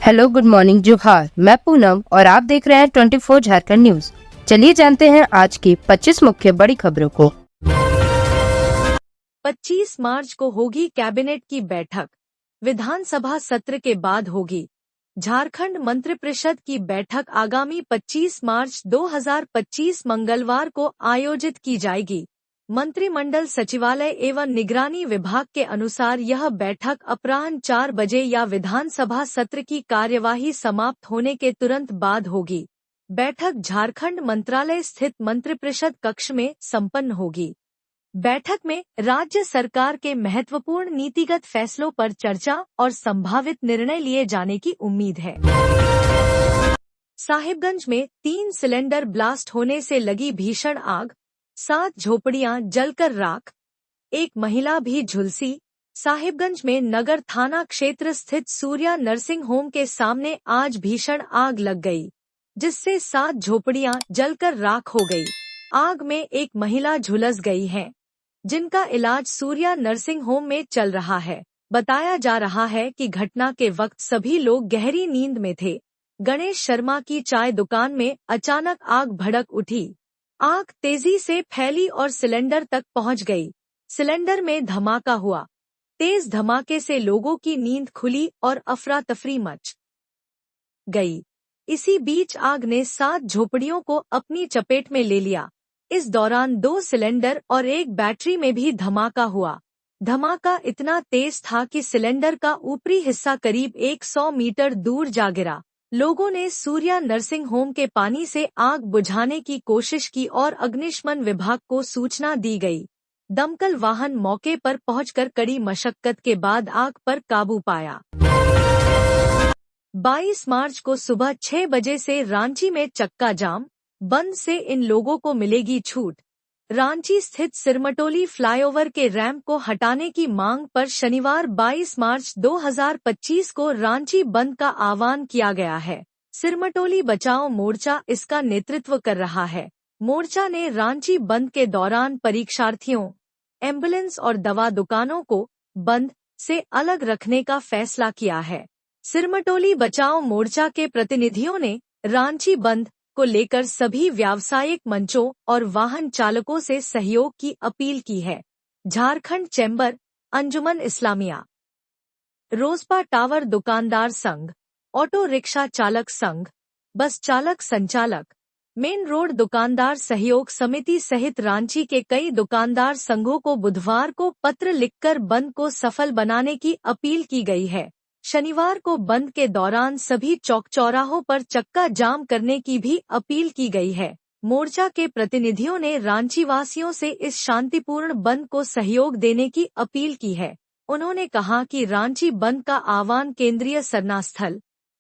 Hello, good morning, जोहार। मैं पूनम और आप देख रहे हैं 24 झारखंड न्यूज। चलिए जानते हैं आज की 25 मुख्य बड़ी खबरों को। 25 मार्च को होगी कैबिनेट की बैठक। विधानसभा सत्र के बाद होगी। झारखंड मंत्रिपरिषद की बैठक आगामी 25 मार्च 2025 मंगलवार को आयोजित की जाएगी। मंत्रिमंडल सचिवालय एवं निगरानी विभाग के अनुसार यह बैठक अपराह्न 4 बजे या विधानसभा सत्र की कार्यवाही समाप्त होने के तुरंत बाद होगी। बैठक झारखंड मंत्रालय स्थित मंत्रिपरिषद कक्ष में संपन्न होगी। बैठक में राज्य सरकार के महत्वपूर्ण नीतिगत फैसलों पर चर्चा और संभावित निर्णय लिए जाने की उम्मीद है। साहिबगंज में 3 सिलेंडर ब्लास्ट होने से लगी भीषण आग, 7 झोपड़ियां जलकर राख, एक महिला भी झुलसी। साहिबगंज में नगर थाना क्षेत्र स्थित सूर्या नर्सिंग होम के सामने आज भीषण आग लग गई, जिससे 7 झोपड़ियां जलकर राख हो गई। आग में एक महिला झुलस गई है, जिनका इलाज सूर्या नर्सिंग होम में चल रहा है। बताया जा रहा है कि घटना के वक्त सभी लोग गहरी नींद में थे। गणेश शर्मा की चाय दुकान में अचानक आग भड़क उठी। आग तेजी से फैली और सिलेंडर तक पहुंच गई। सिलेंडर में धमाका हुआ। तेज धमाके से लोगों की नींद खुली और अफरा तफरी मच गई। इसी बीच आग ने 7 झोपड़ियों को अपनी चपेट में ले लिया। इस दौरान 2 सिलेंडर और एक बैटरी में भी धमाका हुआ। धमाका इतना तेज था कि सिलेंडर का ऊपरी हिस्सा करीब 100 मीटर दूर जा गिरा। लोगों ने सूर्या नर्सिंग होम के पानी से आग बुझाने की कोशिश की और अग्निशमन विभाग को सूचना दी गई। दमकल वाहन मौके पर पहुंचकर कड़ी मशक्कत के बाद आग पर काबू पाया। 22 मार्च को सुबह 6 बजे से रांची में चक्का जाम बंद से इन लोगों को मिलेगी छूट। रांची स्थित सिरमटोली फ्लाईओवर के रैंप को हटाने की मांग पर शनिवार 22 मार्च 2025 को रांची बंद का आह्वान किया गया है। सिरमटोली बचाओ मोर्चा इसका नेतृत्व कर रहा है। मोर्चा ने रांची बंद के दौरान परीक्षार्थियों, एम्बुलेंस और दवा दुकानों को बंद से अलग रखने का फैसला किया है। सिरमटोली बचाओ मोर्चा के प्रतिनिधियों ने रांची बंद को लेकर सभी व्यावसायिक मंचों और वाहन चालकों से सहयोग की अपील की है। झारखंड चैम्बर, अंजुमन इस्लामिया, रोसपा टावर दुकानदार संघ, ऑटो रिक्शा चालक संघ, बस चालक संचालक, मेन रोड दुकानदार सहयोग समिति सहित रांची के कई दुकानदार संघों को बुधवार को पत्र लिखकर बंद को सफल बनाने की अपील की गई है। शनिवार को बंद के दौरान सभी चौक चौराहों पर चक्का जाम करने की भी अपील की गई है। मोर्चा के प्रतिनिधियों ने रांची वासियों से इस शांतिपूर्ण बंद को सहयोग देने की अपील की है। उन्होंने कहा कि रांची बंद का आह्वान केंद्रीय सरना स्थल,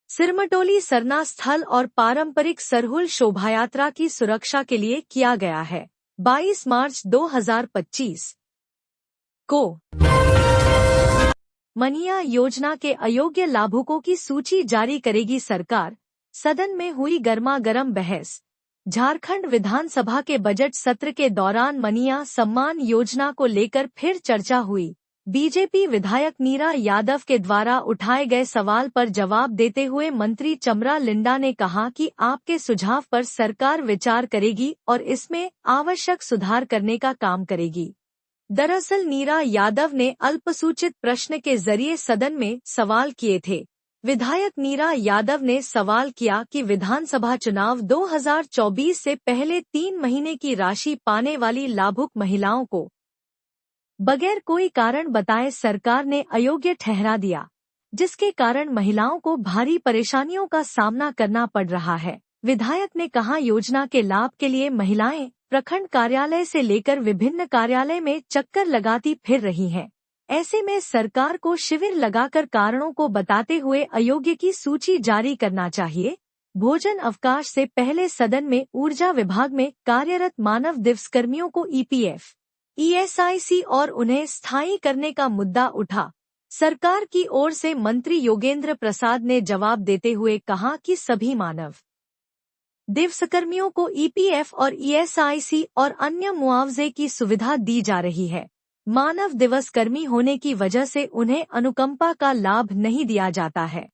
सिरमटोली सरना स्थल और पारंपरिक सरहुल शोभायात्रा की सुरक्षा के लिए किया गया है। 22 मार्च 2025 को मनिया योजना के अयोग्य लाभुकों की सूची जारी करेगी सरकार। सदन में हुई गर्मागर्म बहस। झारखंड विधानसभा के बजट सत्र के दौरान मनिया सम्मान योजना को लेकर फिर चर्चा हुई। बीजेपी विधायक नीरा यादव के द्वारा उठाए गए सवाल पर जवाब देते हुए मंत्री चमरा लिंडा ने कहा कि आपके सुझाव पर सरकार विचार करेगी और इसमें आवश्यक सुधार करने का काम करेगी। दरअसल नीरा यादव ने अल्पसूचित प्रश्न के जरिए सदन में सवाल किए थे। विधायक नीरा यादव ने सवाल किया कि विधानसभा चुनाव 2024 से पहले 3 महीने की राशि पाने वाली लाभुक महिलाओं को बगैर कोई कारण बताए सरकार ने अयोग्य ठहरा दिया, जिसके कारण महिलाओं को भारी परेशानियों का सामना करना पड़ रहा है। विधायक ने कहा, योजना के लाभ के लिए महिलाएं प्रखंड कार्यालय से लेकर विभिन्न कार्यालय में चक्कर लगाती फिर रही हैं। ऐसे में सरकार को शिविर लगाकर कारणों को बताते हुए अयोग्य की सूची जारी करना चाहिए। भोजन अवकाश से पहले सदन में ऊर्जा विभाग में कार्यरत मानव दिवस कर्मियों को ईपीएफ, ईएसआईसी और उन्हें स्थायी करने का मुद्दा उठा। सरकार की ओर से मंत्री योगेंद्र प्रसाद ने जवाब देते हुए कहा कि सभी मानव दिवसकर्मियों को ईपीएफ और ईएसआईसी और अन्य मुआवजे की सुविधा दी जा रही है। मानव दिवस कर्मी होने की वजह से उन्हें अनुकंपा का लाभ नहीं दिया जाता है।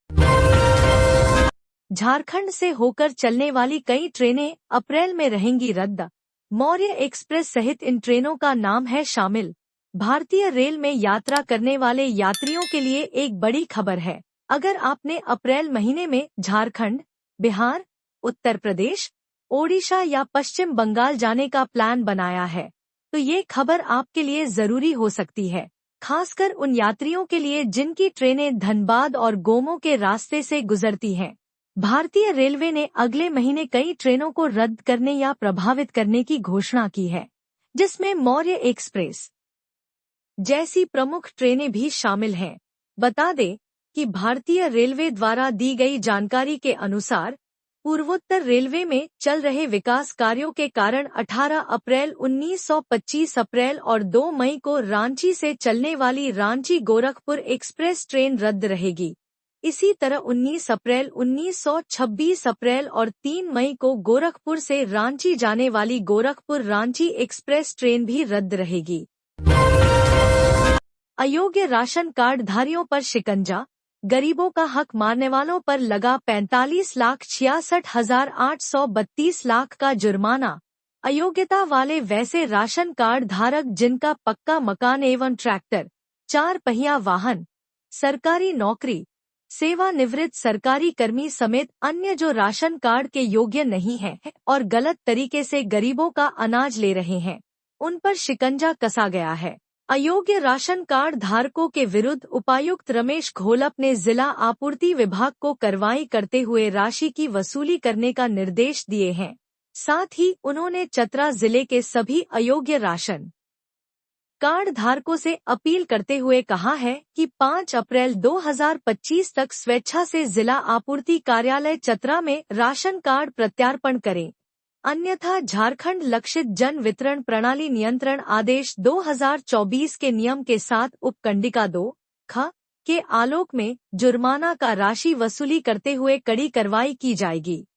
झारखंड से होकर चलने वाली कई ट्रेनें अप्रैल में रहेंगी रद्द। मौर्य एक्सप्रेस सहित इन ट्रेनों का नाम है शामिल। भारतीय रेल में यात्रा करने वाले यात्रियों के लिए एक बड़ी खबर है। अगर आपने अप्रैल महीने में झारखंड, बिहार, उत्तर प्रदेश, ओडिशा या पश्चिम बंगाल जाने का प्लान बनाया है तो ये खबर आपके लिए जरूरी हो सकती है, खासकर उन यात्रियों के लिए जिनकी ट्रेनें धनबाद और गोमो के रास्ते से गुजरती हैं। भारतीय रेलवे ने अगले महीने कई ट्रेनों को रद्द करने या प्रभावित करने की घोषणा की है, जिसमें मौर्य एक्सप्रेस जैसी प्रमुख ट्रेनें भी शामिल हैं। बता दें कि भारतीय रेलवे द्वारा दी गई जानकारी के अनुसार पूर्वोत्तर रेलवे में चल रहे विकास कार्यों के कारण 18 अप्रैल 1925 अप्रैल और 2 मई को रांची से चलने वाली रांची गोरखपुर एक्सप्रेस ट्रेन रद्द रहेगी। इसी तरह 19 अप्रैल 1926 अप्रैल और 3 मई को गोरखपुर से रांची जाने वाली गोरखपुर रांची एक्सप्रेस ट्रेन भी रद्द रहेगी। अयोग्य राशन कार्ड धारियों पर शिकंजा, गरीबों का हक मारने वालों पर लगा 45,66,832 लाख का जुर्माना। अयोग्यता वाले वैसे राशन कार्ड धारक जिनका पक्का मकान एवं ट्रैक्टर, 4 पहिया वाहन, सरकारी नौकरी, सेवानिवृत्त सरकारी कर्मी समेत अन्य जो राशन कार्ड के योग्य नहीं हैं और गलत तरीके से गरीबों का अनाज ले रहे हैं, उन पर शिकंजा कसा गया है। अयोग्य राशन कार्ड धारकों के विरुद्ध उपायुक्त रमेश घोलप ने जिला आपूर्ति विभाग को कार्रवाई करते हुए राशि की वसूली करने का निर्देश दिए हैं। साथ ही उन्होंने चतरा जिले के सभी अयोग्य राशन कार्ड धारकों से अपील करते हुए कहा है कि 5 अप्रैल 2025 तक स्वेच्छा से जिला आपूर्ति कार्यालय चतरा में राशन कार्ड प्रत्यार्पण करें, अन्यथा झारखंड लक्षित जन वितरण प्रणाली नियंत्रण आदेश 2024 के नियम के साथ उपकंडिका 2 ख के आलोक में जुर्माना का राशि वसूली करते हुए कड़ी कार्रवाई की जाएगी।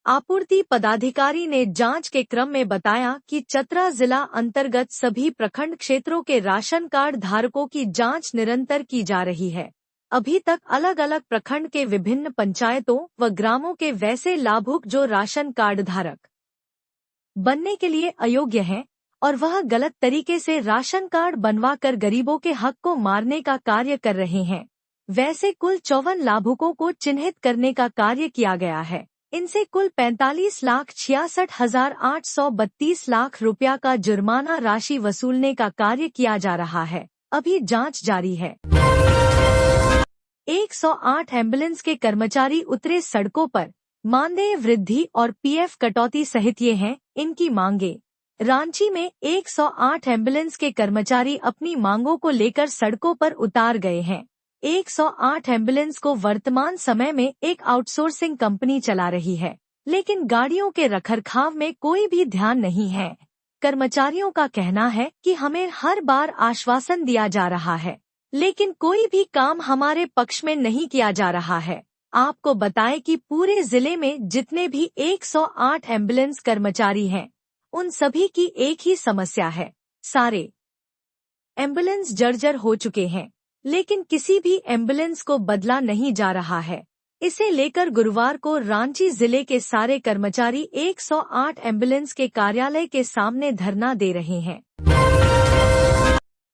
आपूर्ति पदाधिकारी ने जांच के क्रम में बताया कि चतरा जिला अंतर्गत सभी प्रखंड क्षेत्रों के राशन कार्ड धारकों की जांच निरंतर की जा रही है। अभी तक अलग अलग प्रखंड के विभिन्न पंचायतों व ग्रामों के वैसे लाभुक जो राशन कार्ड धारक बनने के लिए अयोग्य हैं और वह गलत तरीके से राशन कार्ड बनवाकर गरीबों के हक को मारने का कार्य कर रहे हैं, वैसे कुल 54 लाभुकों को चिन्हित करने का कार्य किया गया है। इनसे कुल 45,66,832 लाख रुपया का जुर्माना राशि वसूलने का कार्य किया जा रहा है। अभी जांच जारी है। 108 एम्बुलेंस के कर्मचारी उतरे सड़कों पर, मानदेय वृद्धि और पीएफ कटौती सहित ये हैं इनकी मांगे। रांची में 108 एम्बुलेंस के कर्मचारी अपनी मांगों को लेकर सड़कों पर उतार गए हैं। 108 एम्बुलेंस को वर्तमान समय में एक आउटसोर्सिंग कंपनी चला रही है, लेकिन गाड़ियों के रखरखाव में कोई भी ध्यान नहीं है। कर्मचारियों का कहना है कि हमें हर बार आश्वासन दिया जा रहा है, लेकिन कोई भी काम हमारे पक्ष में नहीं किया जा रहा है। आपको बताएं कि पूरे जिले में जितने भी 108 एम्बुलेंस कर्मचारी हैं, उन सभी की एक ही समस्या है, सारे एम्बुलेंस जर्जर हो चुके हैं, लेकिन किसी भी एम्बुलेंस को बदला नहीं जा रहा है। इसे लेकर गुरुवार को रांची जिले के सारे कर्मचारी 108 एम्बुलेंस के कार्यालय के सामने धरना दे रहे हैं।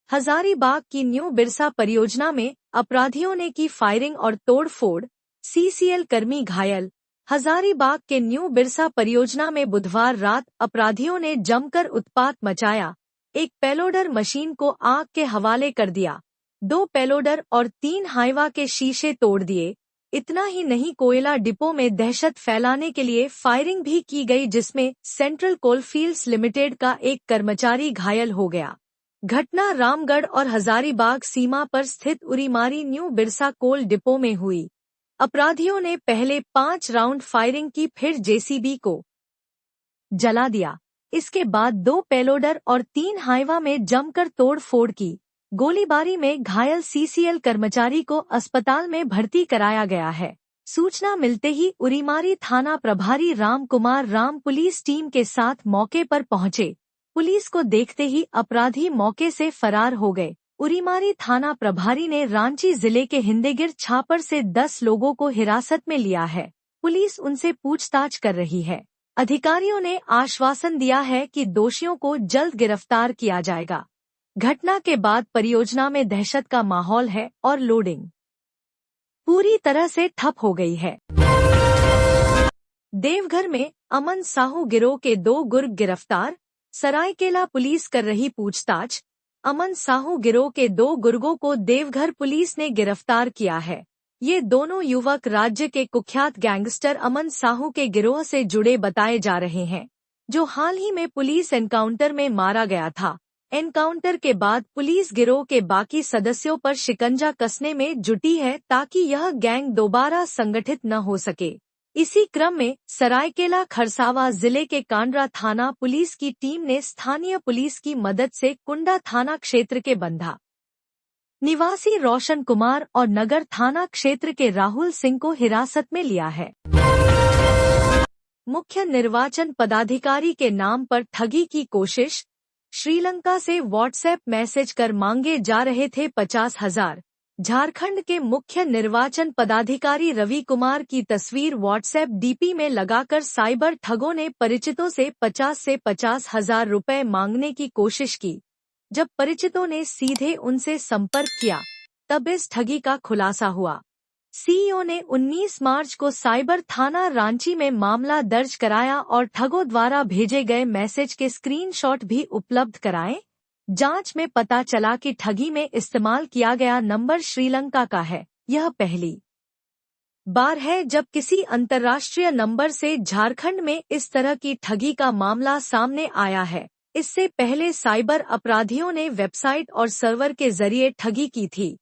हजारीबाग की न्यू बिरसा परियोजना में अपराधियों ने की फायरिंग और तोड़फोड़, सीसीएल कर्मी घायल। हजारीबाग के न्यू बिरसा परियोजना में बुधवार रात अपराधियों ने जमकर उत्पात मचाया, एक पेलोडर मशीन को आग के हवाले कर दिया, 2 पेलोडर और 3 हाइवा के शीशे तोड़ दिए। इतना ही नहीं, कोयला डिपो में दहशत फैलाने के लिए फायरिंग भी की गई, जिसमें सेंट्रल कोलफील्ड्स लिमिटेड का एक कर्मचारी घायल हो गया। घटना रामगढ़ और हजारीबाग सीमा पर स्थित उरीमारी न्यू बिरसा कोल डिपो में हुई। अपराधियों ने पहले 5 राउंड फायरिंग की, फिर जेसीबी को जला दिया। इसके बाद 2 पेलोडर और 3 हाइवा में जमकर तोड़फोड़ की। गोलीबारी में घायल सीसीएल कर्मचारी को अस्पताल में भर्ती कराया गया है। सूचना मिलते ही उरीमारी थाना प्रभारी राम कुमार राम पुलिस टीम के साथ मौके पर पहुंचे। पुलिस को देखते ही अपराधी मौके से फरार हो गए। उरीमारी थाना प्रभारी ने रांची जिले के हिंदेगिर छापर से 10 लोगों को हिरासत में लिया है। पुलिस उनसे पूछताछ कर रही है। अधिकारियों ने आश्वासन दिया है कि दोषियों को जल्द गिरफ्तार किया जाएगा। घटना के बाद परियोजना में दहशत का माहौल है और लोडिंग पूरी तरह से ठप हो गई है। देवघर में अमन साहू गिरोह के 2 गुर्ग गिरफ्तार, सरायकेला पुलिस कर रही पूछताछ। अमन साहू गिरोह के 2 गुर्गों को देवघर पुलिस ने गिरफ्तार किया है। ये दोनों युवक राज्य के कुख्यात गैंगस्टर अमन साहू के गिरोह से जुड़े बताए जा रहे हैं, जो हाल ही में पुलिस एनकाउंटर में मारा गया था। एनकाउंटर के बाद पुलिस गिरोह के बाकी सदस्यों पर शिकंजा कसने में जुटी है ताकि यह गैंग दोबारा संगठित न हो सके। इसी क्रम में सरायकेला खरसावां जिले के कांड्रा थाना पुलिस की टीम ने स्थानीय पुलिस की मदद से कुंडा थाना क्षेत्र के बंधा निवासी रोशन कुमार और नगर थाना क्षेत्र के राहुल सिंह को हिरासत में लिया है। मुख्य निर्वाचन पदाधिकारी के नाम पर ठगी की कोशिश। श्रीलंका से व्हाट्सएप मैसेज कर मांगे जा रहे थे 50,000। झारखंड के मुख्य निर्वाचन पदाधिकारी रवि कुमार की तस्वीर व्हाट्सएप डीपी में लगाकर साइबर ठगों ने परिचितों से 50,000 रुपए मांगने की कोशिश की। जब परिचितों ने सीधे उनसे संपर्क किया, तब इस ठगी का खुलासा हुआ। सीईओ ने 19 मार्च को साइबर थाना रांची में मामला दर्ज कराया और ठगों द्वारा भेजे गए मैसेज के स्क्रीनशॉट भी उपलब्ध कराए। जांच में पता चला कि ठगी में इस्तेमाल किया गया नंबर श्रीलंका का है। यह पहली बार है जब किसी अंतर्राष्ट्रीय नंबर से झारखंड में इस तरह की ठगी का मामला सामने आया है। इससे पहले साइबर अपराधियों ने वेबसाइट और सर्वर के जरिए ठगी की थी,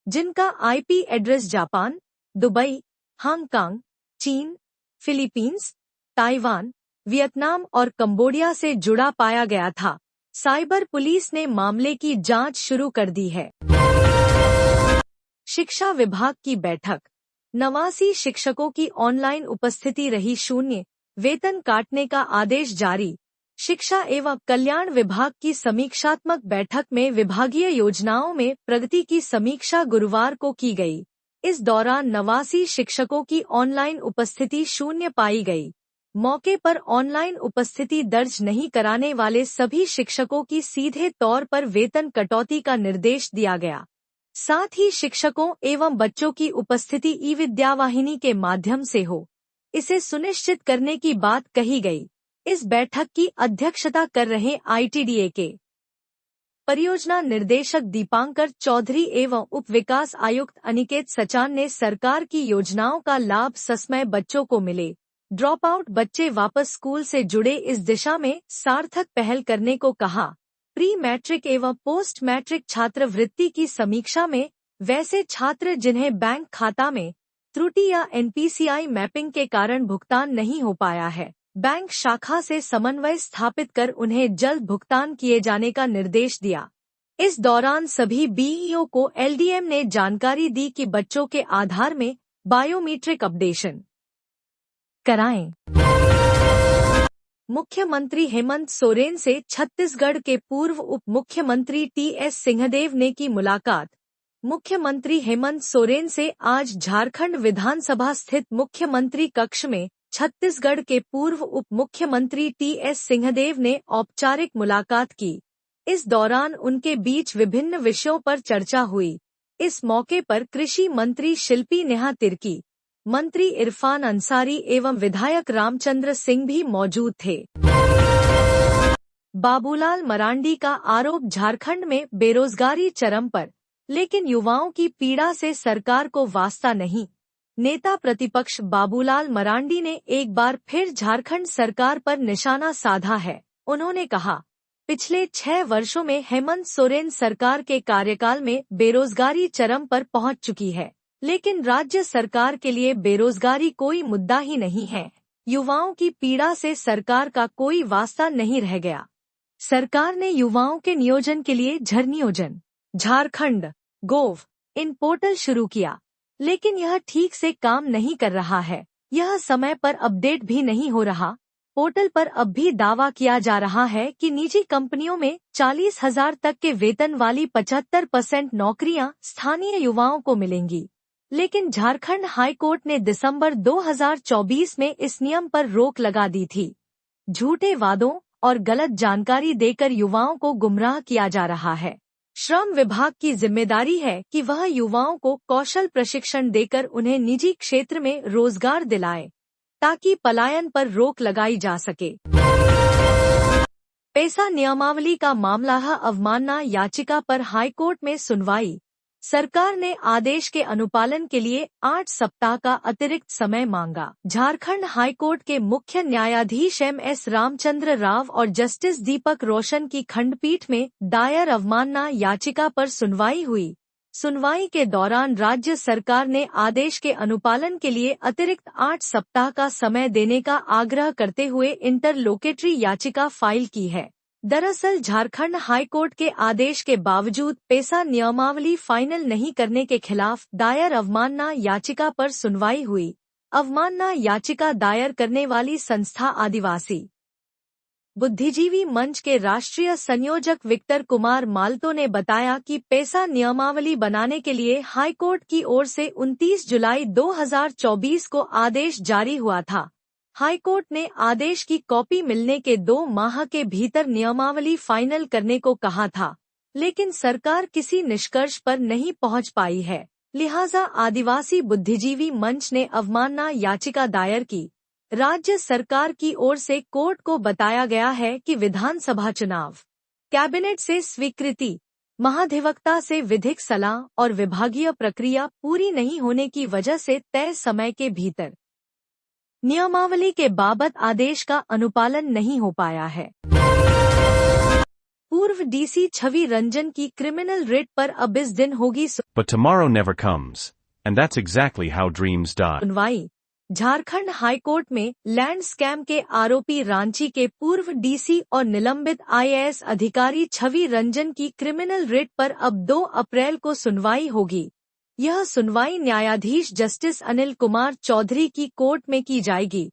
जिनका IP address Japan, Dubai, Hong Kong, चीन, फिलीपींस, ताइवान, वियतनाम और कंबोडिया से जुड़ा पाया गया था। साइबर पुलिस ने मामले की जांच शुरू कर दी है। शिक्षा विभाग की बैठक। 89 शिक्षकों की ऑनलाइन उपस्थिति रही शून्य, वेतन काटने का आदेश जारी। शिक्षा एवं कल्याण विभाग की समीक्षात्मक बैठक में विभागीय योजनाओं में प्रगति की समीक्षा गुरुवार को की गई। इस दौरान 89 शिक्षकों की ऑनलाइन उपस्थिति शून्य पाई गई। मौके पर ऑनलाइन उपस्थिति दर्ज नहीं कराने वाले सभी शिक्षकों की सीधे तौर पर वेतन कटौती का निर्देश दिया गया। साथ ही शिक्षकों एवं बच्चों की उपस्थिति ई-विद्यावाहिनी के माध्यम से हो, इसे सुनिश्चित करने की बात कही गई। इस बैठक की अध्यक्षता कर रहे आईटीडीए के परियोजना निर्देशक दीपांकर चौधरी एवं उप विकास आयुक्त अनिकेत सचान ने सरकार की योजनाओं का लाभ ससमय बच्चों को मिले, ड्रॉप आउट बच्चे वापस स्कूल से जुड़े इस दिशा में सार्थक पहल करने को कहा। प्री मैट्रिक एवं पोस्ट मैट्रिक छात्रवृत्ति की समीक्षा में वैसे छात्र जिन्हें बैंक खाता में त्रुटि या एनपीसीआई मैपिंग के कारण भुगतान नहीं हो पाया है, बैंक शाखा से समन्वय स्थापित कर उन्हें जल्द भुगतान किए जाने का निर्देश दिया। इस दौरान सभी बीईओ को एलडीएम ने जानकारी दी कि बच्चों के आधार में बायोमीट्रिक अपडेशन कराएं। मुख्यमंत्री हेमंत सोरेन से छत्तीसगढ़ के पूर्व उप मुख्यमंत्री टीएस सिंहदेव ने की मुलाकात। मुख्यमंत्री हेमंत सोरेन से आज झारखंड विधानसभा स्थित मुख्यमंत्री कक्ष में छत्तीसगढ़ के पूर्व उप मुख्यमंत्री टीएस सिंहदेव ने औपचारिक मुलाकात की। इस दौरान उनके बीच विभिन्न विषयों पर चर्चा हुई। इस मौके पर कृषि मंत्री शिल्पी नेहा तिर्की, मंत्री इरफान अंसारी एवं विधायक रामचंद्र सिंह भी मौजूद थे। बाबूलाल मरांडी का आरोप, झारखंड में बेरोजगारी चरम पर, लेकिन युवाओं की पीड़ा से सरकार को वास्ता नहीं। नेता प्रतिपक्ष बाबूलाल मरांडी ने एक बार फिर झारखंड सरकार पर निशाना साधा है। उन्होंने कहा, पिछले 6 वर्षों में हेमंत सोरेन सरकार के कार्यकाल में बेरोजगारी चरम पर पहुंच चुकी है, लेकिन राज्य सरकार के लिए बेरोजगारी कोई मुद्दा ही नहीं है। युवाओं की पीड़ा से सरकार का कोई वास्ता नहीं रह गया। सरकार ने युवाओं के नियोजन के लिए झरनियोजन झारखंड गोव इन पोर्टल शुरू किया, लेकिन यह ठीक से काम नहीं कर रहा है। यह समय पर अपडेट भी नहीं हो रहा। पोर्टल पर अब भी दावा किया जा रहा है कि निजी कंपनियों में 40,000 तक के वेतन वाली 75% नौकरियां स्थानीय युवाओं को मिलेंगी। लेकिन झारखंड हाईकोर्ट ने दिसंबर 2024 में इस नियम पर रोक लगा दी थी। झूठे वादों और गलत जानकारी देकर युवाओं को गुमराह किया जा रहा है। श्रम विभाग की जिम्मेदारी है कि वह युवाओं को कौशल प्रशिक्षण देकर उन्हें निजी क्षेत्र में रोजगार दिलाए, ताकि पलायन पर रोक लगाई जा सके। पेसा नियमावली का मामला है। अवमानना याचिका पर हाईकोर्ट में सुनवाई। सरकार ने आदेश के अनुपालन के लिए 8 सप्ताह का अतिरिक्त समय मांगा। झारखंड हाईकोर्ट के मुख्य न्यायाधीश MS रामचंद्र राव और जस्टिस दीपक रोशन की खंडपीठ में दायर अवमानना याचिका पर सुनवाई हुई। सुनवाई के दौरान राज्य सरकार ने आदेश के अनुपालन के लिए अतिरिक्त 8 सप्ताह का समय देने का आग्रह करते हुए इंटरलोकेटरी याचिका फाइल की है। दरअसल झारखंड हाईकोर्ट के आदेश के बावजूद पेसा नियमावली फाइनल नहीं करने के खिलाफ दायर अवमानना याचिका पर सुनवाई हुई। अवमानना याचिका दायर करने वाली संस्था आदिवासी बुद्धिजीवी मंच के राष्ट्रीय संयोजक विक्टर कुमार माल्तो ने बताया कि पेसा नियमावली बनाने के लिए हाईकोर्ट की ओर से 29 जुलाई 2024 को आदेश जारी हुआ था। हाईकोर्ट ने आदेश की कॉपी मिलने के 2 माह के भीतर नियमावली फाइनल करने को कहा था, लेकिन सरकार किसी निष्कर्ष पर नहीं पहुंच पाई है। लिहाजा आदिवासी बुद्धिजीवी मंच ने अवमानना याचिका दायर की। राज्य सरकार की ओर से कोर्ट को बताया गया है कि विधानसभा चुनाव, कैबिनेट से स्वीकृति, महाधिवक्ता से विधिक सलाह और विभागीय प्रक्रिया पूरी नहीं होने की वजह से तय समय के भीतर नियमावली के बाबत आदेश का अनुपालन नहीं हो पाया है। पूर्व डीसी छवि रंजन की क्रिमिनल रिट पर अब इस दिन होगी But tomorrow never comes, and that's exactly how dreams die. सुनवाई। झारखंड हाईकोर्ट में लैंड स्कैम के आरोपी रांची के पूर्व डीसी और निलंबित IAS अधिकारी छवि रंजन की क्रिमिनल रिट पर अब 2 अप्रैल को सुनवाई होगी। यह सुनवाई न्यायाधीश जस्टिस अनिल कुमार चौधरी की कोर्ट में की जाएगी।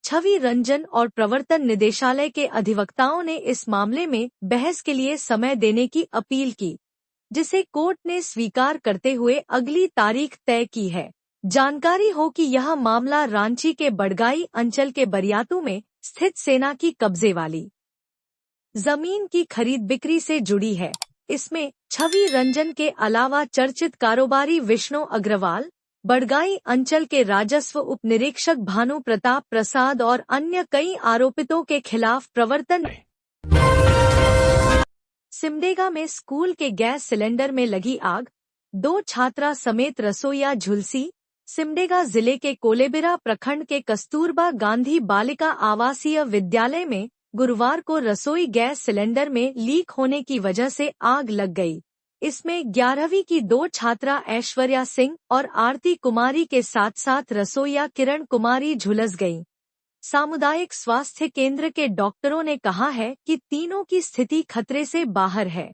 छवि रंजन और प्रवर्तन निदेशालय के अधिवक्ताओं ने इस मामले में बहस के लिए समय देने की अपील की, जिसे कोर्ट ने स्वीकार करते हुए अगली तारीख तय की है। जानकारी हो कि यह मामला रांची के बड़गाई अंचल के बरियातू में स्थित सेना की कब्जे वाली जमीन की खरीद बिक्री से जुड़ी है। इसमें छवि रंजन के अलावा चर्चित कारोबारी विष्णु अग्रवाल, बड़गाई अंचल के राजस्व उप निरीक्षक भानु प्रताप प्रसाद और अन्य कई आरोपितों के खिलाफ प्रवर्तन। सिमडेगा में स्कूल के गैस सिलेंडर में लगी आग, 2 छात्रा समेत रसोइया झुलसी। सिमडेगा जिले के कोलेबिरा प्रखंड के कस्तूरबा गांधी बालिका आवासीय विद्यालय में गुरुवार को रसोई गैस सिलेंडर में लीक होने की वजह से आग लग गई। इसमें 11वीं की 2 छात्रा ऐश्वर्या सिंह और आरती कुमारी के साथ साथ रसोइया किरण कुमारी झुलस गईं। सामुदायिक स्वास्थ्य केंद्र के डॉक्टरों ने कहा है कि तीनों की स्थिति खतरे से बाहर है।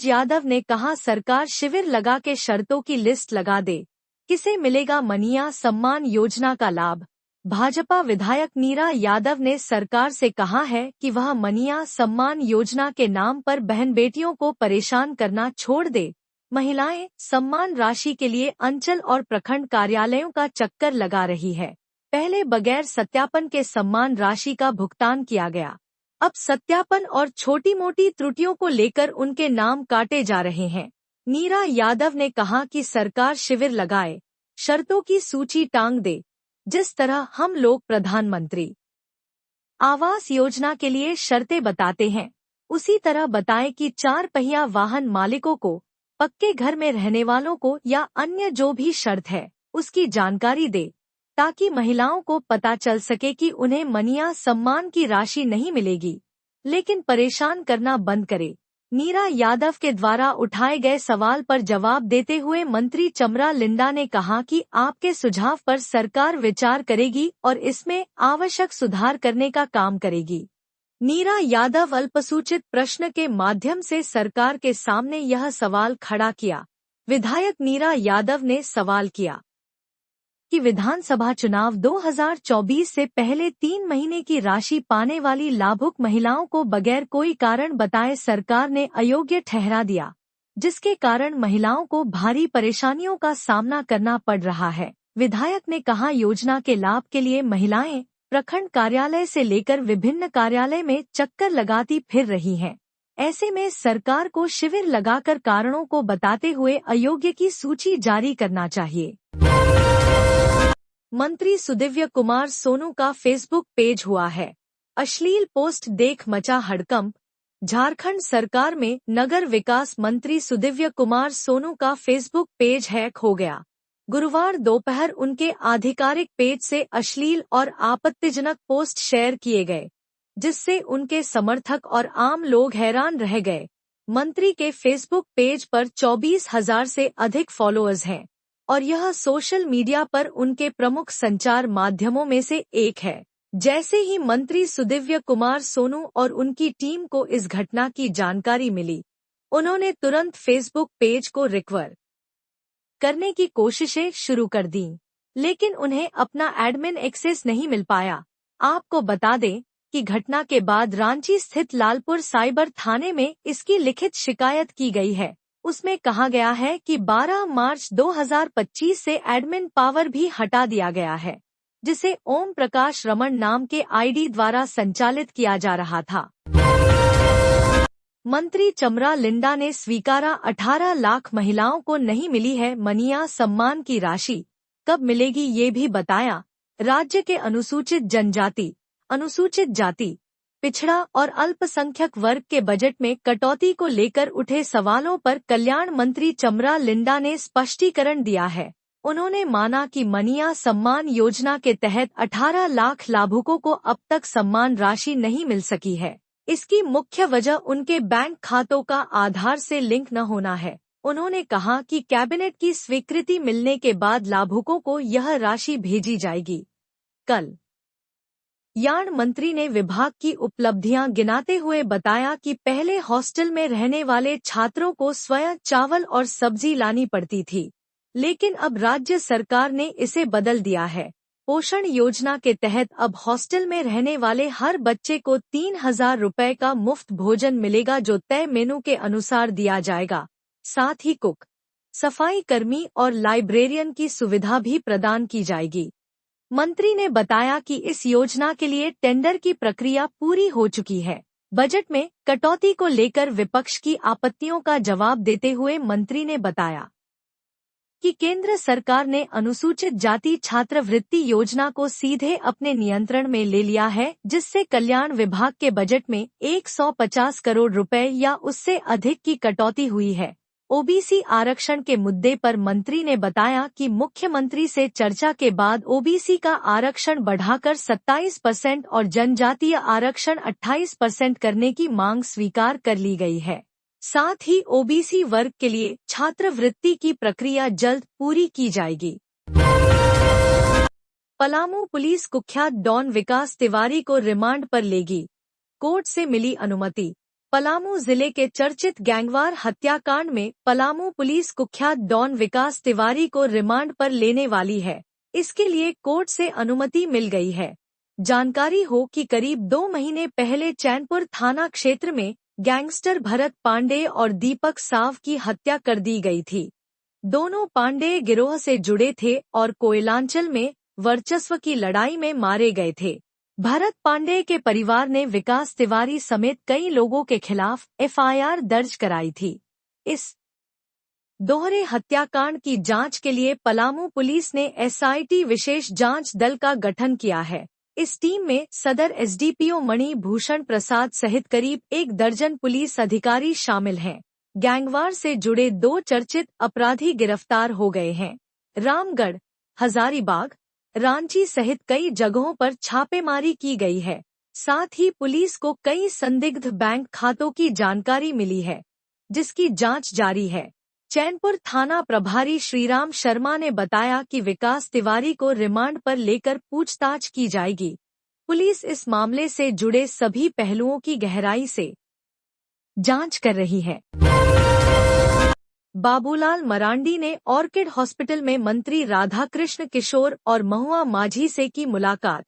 यादव ने कहा सरकार शिविर लगा के शर्तों की लिस्ट लगा दे, किसे मिलेगा मनिया सम्मान योजना का लाभ। भाजपा विधायक नीरा यादव ने सरकार से कहा है कि वह मनिया सम्मान योजना के नाम पर बहन बेटियों को परेशान करना छोड़ दे। महिलाएं सम्मान राशि के लिए अंचल और प्रखंड कार्यालयों का चक्कर लगा रही है। पहले बगैर सत्यापन के सम्मान राशि का भुगतान किया गया, अब सत्यापन और छोटी मोटी त्रुटियों को लेकर उनके नाम काटे जा रहे हैं। नीरा यादव ने कहा कि सरकार शिविर लगाए, शर्तों की सूची टांग दे। जिस तरह हम लोग प्रधानमंत्री आवास योजना के लिए शर्तें बताते हैं, उसी तरह बताएं कि 4 पहिया वाहन मालिकों को, पक्के घर में रहने वालों को या अन्य जो भी शर्त है उसकी जानकारी दे, ताकि महिलाओं को पता चल सके कि उन्हें मनिया सम्मान की राशि नहीं मिलेगी, लेकिन परेशान करना बंद करे। नीरा यादव के द्वारा उठाए गए सवाल पर जवाब देते हुए मंत्री चमरा लिंडा ने कहा कि आपके सुझाव पर सरकार विचार करेगी और इसमें आवश्यक सुधार करने का काम करेगी। नीरा यादव अल्पसूचित प्रश्न के माध्यम से सरकार के सामने यह सवाल खड़ा किया। विधायक नीरा यादव ने सवाल किया कि विधानसभा चुनाव 2024 से पहले 3 महीने की राशि पाने वाली लाभुक महिलाओं को बगैर कोई कारण बताए सरकार ने अयोग्य ठहरा दिया। जिसके कारण महिलाओं को भारी परेशानियों का सामना करना पड़ रहा है। विधायक ने कहा, योजना के लाभ के लिए महिलाएं प्रखंड कार्यालय से लेकर विभिन्न कार्यालय में चक्कर लगाती फिर रही हैं। ऐसे में सरकार को शिविर लगाकर कारणों को बताते हुए अयोग्य की सूची जारी करना चाहिए। मंत्री सुदिव्य कुमार सोनू का फेसबुक पेज हुआ है। अश्लील पोस्ट देख मचा हड़कंप। झारखंड सरकार में नगर विकास मंत्री सुदिव्य कुमार सोनू का फेसबुक पेज हैक हो गया। गुरुवार दोपहर उनके आधिकारिक पेज से अश्लील और आपत्तिजनक पोस्ट शेयर किए गए, जिससे उनके समर्थक और आम लोग हैरान रह गए। मंत्री के फेसबुक पेज पर 24,000 से अधिक फॉलोअर्स हैं और यह सोशल मीडिया पर उनके प्रमुख संचार माध्यमों में से एक है। जैसे ही मंत्री सुदिव्य कुमार सोनू और उनकी टीम को इस घटना की जानकारी मिली, उन्होंने तुरंत फेसबुक पेज को रिकवर करने की कोशिशें शुरू कर दी, लेकिन उन्हें अपना एडमिन एक्सेस नहीं मिल पाया। आपको बता दें कि घटना के बाद रांची स्थित लालपुर साइबर थाने में इसकी लिखित शिकायत की गई है। उसमें कहा गया है कि 12 मार्च 2025 से एडमिन पावर भी हटा दिया गया है, जिसे ओम प्रकाश रमन नाम के आईडी द्वारा संचालित किया जा रहा था। मंत्री चमरा लिंडा ने स्वीकारा 18 लाख महिलाओं को नहीं मिली है मनिया सम्मान की राशि, कब मिलेगी ये भी बताया। राज्य के अनुसूचित जनजाति, अनुसूचित जाति, पिछड़ा और अल्पसंख्यक वर्ग के बजट में कटौती को लेकर उठे सवालों पर कल्याण मंत्री चमरा लिंडा ने स्पष्टीकरण दिया है। उन्होंने माना कि मनिया सम्मान योजना के तहत 18 लाख लाभुकों को अब तक सम्मान राशि नहीं मिल सकी है। इसकी मुख्य वजह उनके बैंक खातों का आधार से लिंक न होना है। उन्होंने कहा कि कैबिनेट की स्वीकृति मिलने के बाद लाभुकों को यह राशि भेजी जाएगी। कल यार्ड मंत्री ने विभाग की उपलब्धियां गिनाते हुए बताया कि पहले हॉस्टल में रहने वाले छात्रों को स्वयं चावल और सब्जी लानी पड़ती थी, लेकिन अब राज्य सरकार ने इसे बदल दिया है। पोषण योजना के तहत अब हॉस्टल में रहने वाले हर बच्चे को 3,000 रुपए का मुफ्त भोजन मिलेगा, जो तय मेनू के अनुसार दिया जाएगा। साथ ही कुक, सफाई कर्मी और लाइब्रेरियन की सुविधा भी प्रदान की जाएगी। मंत्री ने बताया कि इस योजना के लिए टेंडर की प्रक्रिया पूरी हो चुकी है। बजट में कटौती को लेकर विपक्ष की आपत्तियों का जवाब देते हुए मंत्री ने बताया कि केंद्र सरकार ने अनुसूचित जाति छात्रवृत्ति योजना को सीधे अपने नियंत्रण में ले लिया है, जिससे कल्याण विभाग के बजट में 150 करोड़ रुपए या उससे अधिक की कटौती हुई है। ओबीसी आरक्षण के मुद्दे पर मंत्री ने बताया कि मुख्यमंत्री से चर्चा के बाद ओबीसी का आरक्षण बढ़ाकर 27% और जनजातीय आरक्षण 28% करने की मांग स्वीकार कर ली गई है। साथ ही ओबीसी वर्ग के लिए छात्रवृत्ति की प्रक्रिया जल्द पूरी की जाएगी। पलामू पुलिस कुख्यात डॉन विकास तिवारी को रिमांड पर लेगी, कोर्ट से मिली अनुमति। पलामू जिले के चर्चित गैंगवार हत्याकांड में पलामू पुलिस कुख्यात डॉन विकास तिवारी को रिमांड पर लेने वाली है। इसके लिए कोर्ट से अनुमति मिल गई है। जानकारी हो कि करीब 2 महीने पहले चैनपुर थाना क्षेत्र में गैंगस्टर भरत पांडे और दीपक साव की हत्या कर दी गई थी। दोनों पांडे गिरोह से जुड़े थे और कोयलांचल में वर्चस्व की लड़ाई में मारे गए थे। भरत पांडे के परिवार ने विकास तिवारी समेत कई लोगों के खिलाफ एफआईआर दर्ज कराई थी। इस दोहरे हत्याकांड की जांच के लिए पलामू पुलिस ने एसआईटी विशेष जांच दल का गठन किया है। इस टीम में सदर एसडीपीओ मणि भूषण प्रसाद सहित करीब 1 दर्जन पुलिस अधिकारी शामिल हैं। गैंगवार से जुड़े 2 चर्चित अपराधी गिरफ्तार हो गए हैं। रामगढ़, हजारीबाग, रांची सहित कई जगहों पर छापेमारी की गई है। साथ ही पुलिस को कई संदिग्ध बैंक खातों की जानकारी मिली है, जिसकी जांच जारी है। चैनपुर थाना प्रभारी श्रीराम शर्मा ने बताया कि विकास तिवारी को रिमांड पर लेकर पूछताछ की जाएगी। पुलिस इस मामले से जुड़े सभी पहलुओं की गहराई से जांच कर रही है। बाबूलाल मरांडी ने ऑर्किड हॉस्पिटल में मंत्री राधाकृष्ण किशोर और महुआ माझी से की मुलाकात।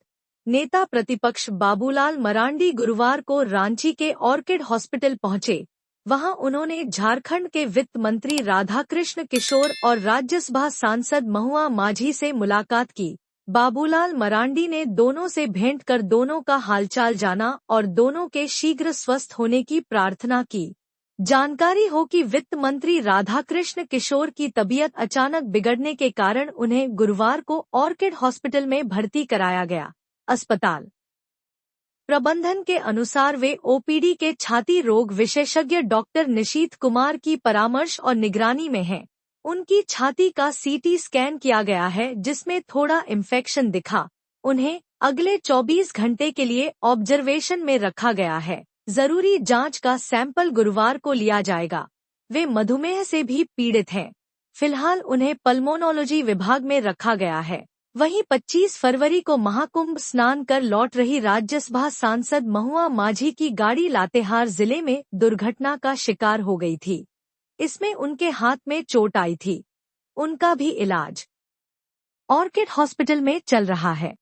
नेता प्रतिपक्ष बाबूलाल मरांडी गुरुवार को रांची के ऑर्किड हॉस्पिटल पहुंचे, वहां उन्होंने झारखंड के वित्त मंत्री राधाकृष्ण किशोर और राज्यसभा सांसद महुआ माझी से मुलाकात की। बाबूलाल मरांडी ने दोनों से भेंट कर दोनों का हालचाल जाना और दोनों के शीघ्र स्वस्थ होने की प्रार्थना की। जानकारी हो कि वित्त मंत्री राधाकृष्ण किशोर की तबीयत अचानक बिगड़ने के कारण उन्हें गुरुवार को ऑर्किड हॉस्पिटल में भर्ती कराया गया। अस्पताल प्रबंधन के अनुसार वे ओपीडी के छाती रोग विशेषज्ञ डॉक्टर निशीथ कुमार की परामर्श और निगरानी में हैं। उनकी छाती का सीटी स्कैन किया गया है जिसमें थोड़ा इन्फेक्शन दिखा। उन्हें अगले 24 घंटे के लिए ऑब्जर्वेशन में रखा गया है। जरूरी जांच का सैंपल गुरुवार को लिया जाएगा। वे मधुमेह से भी पीड़ित हैं। फिलहाल उन्हें पल्मोनोलॉजी विभाग में रखा गया है। वहीं 25 फरवरी को महाकुंभ स्नान कर लौट रही राज्यसभा सांसद महुआ माझी की गाड़ी लातेहार जिले में दुर्घटना का शिकार हो गई थी। इसमें उनके हाथ में चोट आई थी। उनका भी इलाज ऑर्किड हॉस्पिटल में चल रहा है।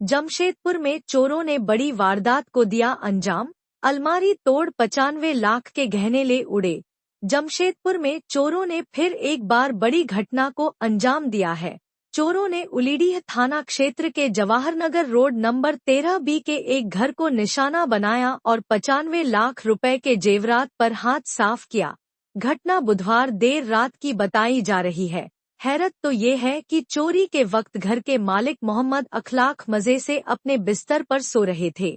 जमशेदपुर में चोरों ने बड़ी वारदात को दिया अंजाम। अलमारी तोड़ 95 लाख के गहने ले उड़े। जमशेदपुर में चोरों ने फिर एक बार बड़ी घटना को अंजाम दिया है। चोरों ने उलीडीह थाना क्षेत्र के जवाहरनगर रोड नंबर 13B के एक घर को निशाना बनाया और 95 लाख रुपए के जेवरात पर हाथ साफ किया। घटना बुधवार देर रात की बताई जा रही है। हैरत तो ये है कि चोरी के वक्त घर के मालिक मोहम्मद अखलाक मजे से अपने बिस्तर पर सो रहे थे।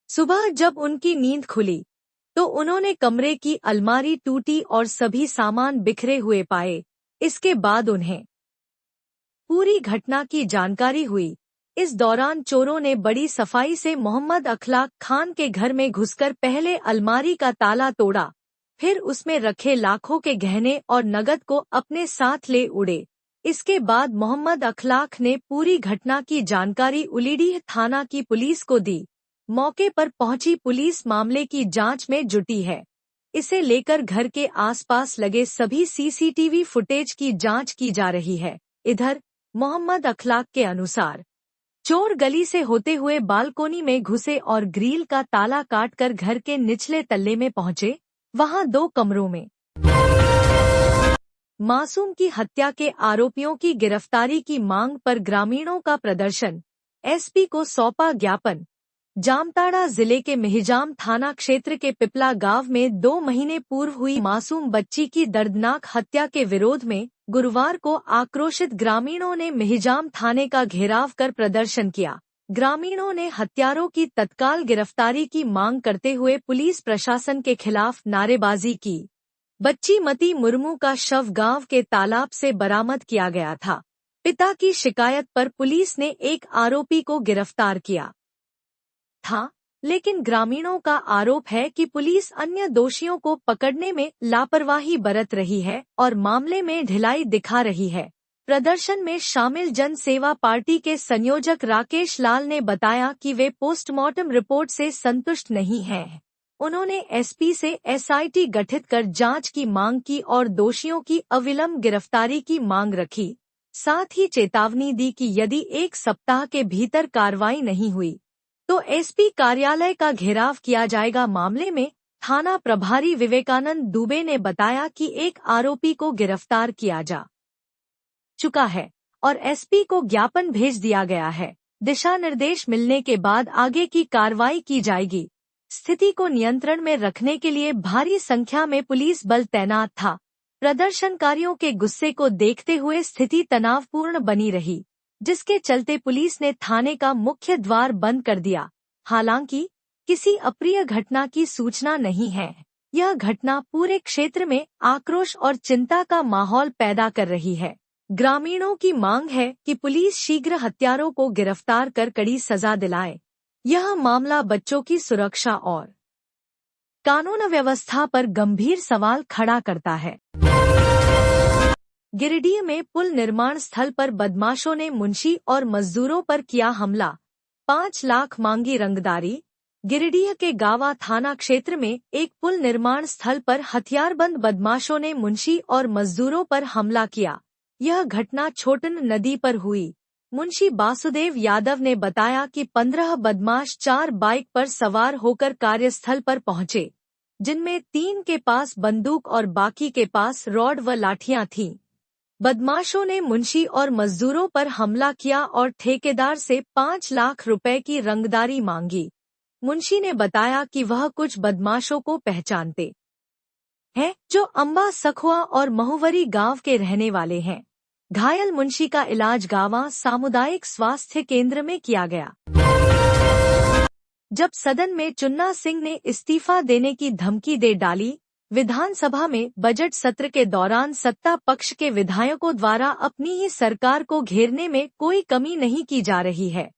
सुबह जब उनकी नींद खुली तो उन्होंने कमरे की अलमारी टूटी और सभी सामान बिखरे हुए पाए। इसके बाद उन्हें पूरी घटना की जानकारी हुई। इस दौरान चोरों ने बड़ी सफाई से मोहम्मद अखलाक खान के घर में घुसकर पहले अलमारी का ताला तोड़ा, फिर उसमें रखे लाखों के गहने और नगद को अपने साथ ले उड़े। इसके बाद मोहम्मद अखलाक ने पूरी घटना की जानकारी उलीडीह थाना की पुलिस को दी। मौके पर पहुंची पुलिस मामले की जांच में जुटी है। इसे लेकर घर के आसपास लगे सभी सीसीटीवी फुटेज की जांच की जा रही है। इधर मोहम्मद अखलाक के अनुसार चोर गली से होते हुए बालकोनी में घुसे और ग्रिल का ताला काटकर घर के निचले तल्ले में पहुंचे। वहां 2 कमरों में मासूम की हत्या के आरोपियों की गिरफ्तारी की मांग पर ग्रामीणों का प्रदर्शन। एसपी को सौंपा ज्ञापन। जामताड़ा जिले के मिहिजाम थाना क्षेत्र के पिपला गांव में 2 महीने पूर्व हुई मासूम बच्ची की दर्दनाक हत्या के विरोध में गुरुवार को आक्रोशित ग्रामीणों ने मिहिजाम थाने का घेराव कर प्रदर्शन किया। ग्रामीणों ने हत्यारों की तत्काल गिरफ्तारी की मांग करते हुए पुलिस प्रशासन के खिलाफ नारेबाजी की। बच्ची मती मुर्मू का शव गांव के तालाब से बरामद किया गया था। पिता की शिकायत पर पुलिस ने एक आरोपी को गिरफ्तार किया था, लेकिन ग्रामीणों का आरोप है कि पुलिस अन्य दोषियों को पकड़ने में लापरवाही बरत रही है और मामले में ढिलाई दिखा रही है। प्रदर्शन में शामिल जन सेवा पार्टी के संयोजक राकेश लाल ने बताया कि वे पोस्टमार्टम रिपोर्ट से संतुष्ट नहीं हैं। उन्होंने एसपी से एसआईटी गठित कर जांच की मांग की और दोषियों की अविलंब गिरफ्तारी की मांग रखी। साथ ही चेतावनी दी कि यदि 1 सप्ताह के भीतर कार्रवाई नहीं हुई तो एसपी कार्यालय का घेराव किया जाएगा। मामले में थाना प्रभारी विवेकानंद दुबे ने बताया कि एक आरोपी को गिरफ्तार किया जा चुका है और एसपी को ज्ञापन भेज दिया गया है। दिशा निर्देश मिलने के बाद आगे की कार्रवाई की जाएगी। स्थिति को नियंत्रण में रखने के लिए भारी संख्या में पुलिस बल तैनात था। प्रदर्शनकारियों के गुस्से को देखते हुए स्थिति तनावपूर्ण बनी रही, जिसके चलते पुलिस ने थाने का मुख्य द्वार बंद कर दिया। हालांकि किसी अप्रिय घटना की सूचना नहीं है। यह घटना पूरे क्षेत्र में आक्रोश और चिंता का माहौल पैदा कर रही है। ग्रामीणों की मांग है कि पुलिस शीघ्र हत्यारों को गिरफ्तार कर कड़ी सजा दिलाए। यह मामला बच्चों की सुरक्षा और कानून व्यवस्था पर गंभीर सवाल खड़ा करता है। गिरिडीह में पुल निर्माण स्थल पर बदमाशों ने मुंशी और मजदूरों पर किया हमला, 5 लाख मांगी रंगदारी। गिरिडीह के गावा थाना क्षेत्र में एक पुल निर्माण स्थल पर हथियारबंद बदमाशों ने मुंशी और मजदूरों पर हमला किया। यह घटना छोटन नदी पर हुई। मुंशी वासुदेव यादव ने बताया कि 15 बदमाश 4 बाइक पर सवार होकर कार्यस्थल पर पहुंचे। जिनमें 3 के पास बंदूक और बाकी के पास रॉड व लाठियां थीं। बदमाशों ने मुंशी और मजदूरों पर हमला किया और ठेकेदार से 5 लाख रुपए की रंगदारी मांगी। मुंशी ने बताया कि वह कुछ बदमाशों को पहचानते हैं जो अंबा सखुआ और महुवरी गांव के रहने वाले हैं। घायल मुंशी का इलाज गावा सामुदायिक स्वास्थ्य केंद्र में किया गया। जब सदन में चुन्ना सिंह ने इस्तीफा देने की धमकी दे डाली, विधानसभा में बजट सत्र के दौरान सत्ता पक्ष के विधायकों द्वारा अपनी ही सरकार को घेरने में कोई कमी नहीं की जा रही है।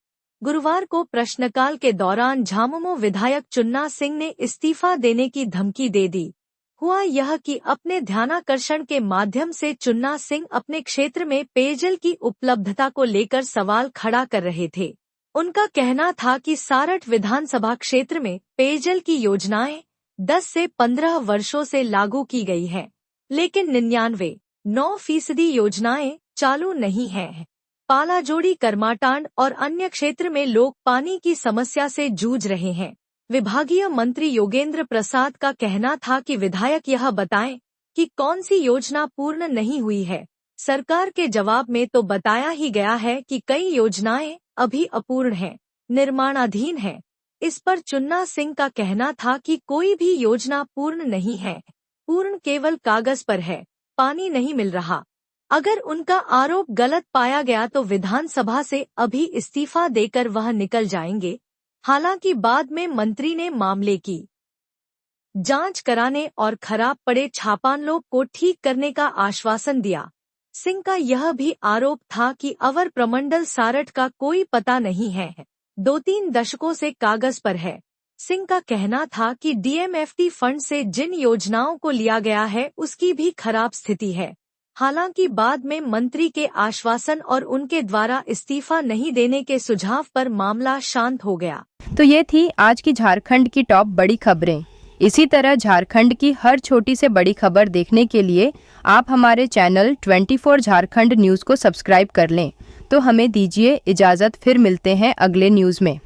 गुरुवार को प्रश्नकाल के दौरान झामुमो विधायक चुन्ना सिंह ने इस्तीफा देने की धमकी दे दी। हुआ यह कि अपने ध्यानाकर्षण के माध्यम से चुन्ना सिंह अपने क्षेत्र में पेयजल की उपलब्धता को लेकर सवाल खड़ा कर रहे थे। उनका कहना था कि सारठ विधानसभा क्षेत्र में पेयजल की योजनाएं 10 से 15 वर्षों से लागू की गई है, लेकिन 99.9% योजनाएं चालू नहीं हैं। पालाजोड़ी, करमाटांड और अन्य क्षेत्र में लोग पानी की समस्या से जूझ रहे हैं। विभागीय मंत्री योगेंद्र प्रसाद का कहना था कि विधायक यह बताएं कि कौन सी योजना पूर्ण नहीं हुई है। सरकार के जवाब में तो बताया ही गया है कि कई योजनाएं अभी अपूर्ण हैं, निर्माणाधीन हैं। इस पर चुन्ना सिंह का कहना था कि कोई भी योजना पूर्ण नहीं है, पूर्ण केवल कागज पर है, पानी नहीं मिल रहा। अगर उनका आरोप गलत पाया गया तो विधानसभा से अभी इस्तीफा देकर वह निकल जाएंगे। हालांकि बाद में मंत्री ने मामले की जांच कराने और खराब पड़े छापानलों को ठीक करने का आश्वासन दिया। सिंह का यह भी आरोप था कि अवर प्रमंडल सारठ का कोई पता नहीं है, 2-3 दशकों से कागज पर है। सिंह का कहना था कि डीएमएफटी फंड से जिन योजनाओं को लिया गया है उसकी भी खराब स्थिति है। हालांकि बाद में मंत्री के आश्वासन और उनके द्वारा इस्तीफा नहीं देने के सुझाव पर मामला शांत हो गया। तो ये थी आज की झारखंड की टॉप बड़ी खबरें। इसी तरह झारखंड की हर छोटी से बड़ी खबर देखने के लिए आप हमारे चैनल 24 झारखंड न्यूज़ को सब्सक्राइब कर लें। तो हमें दीजिए इजाज़त, फिर मिलते हैं अगले न्यूज़ में।